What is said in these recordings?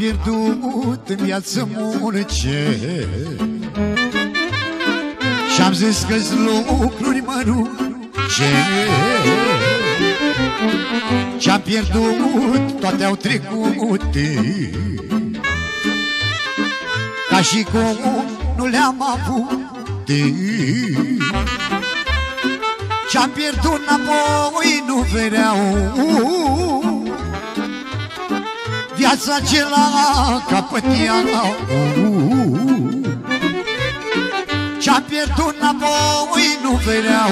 pierdut în viață multe și-am zis că-s lucruri mărunce. Ce-am pierdut, toate au trecut, ca și cum nu le-am avut. Ce-am pierdut înapoi nu vreau, viața ce la capăt iau. Ce-am pierdut înapoi nu vreau,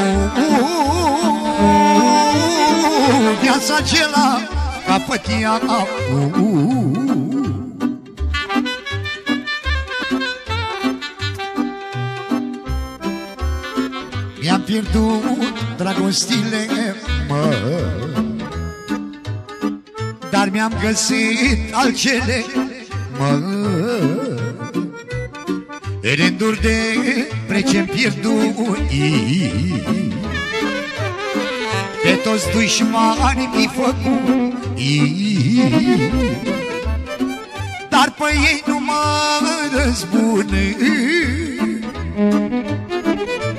viața ce la capăt iau. Mi-am pierdut dragostile, mă, dar mi-am găsit altcele, mă. Rânduri de prece-mi pierdut, pe toți dușmani mi-i făcut, dar pe ei nu mă răzbune.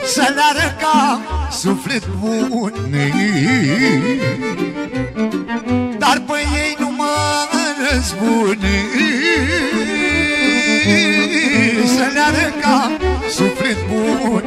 Să le arăt ca suflet bun, dar pe ei nu mă răzbune. Să le arăt ca suflet bun.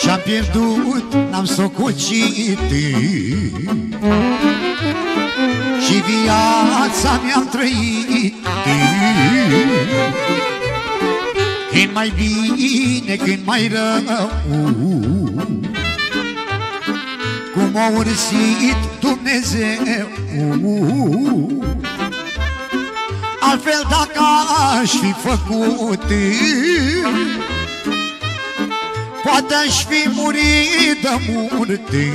Ce-am pierdut n-am sococit și viața mi-am trăit, când mai bine, când mai rău, cum a ursit Dumnezeu. Altfel dacă aș fi făcut, poate aș fi murit de multe.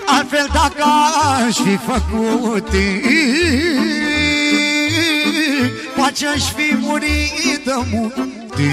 Altfel dacă aș fi făcut, poate aș fi murit de multe.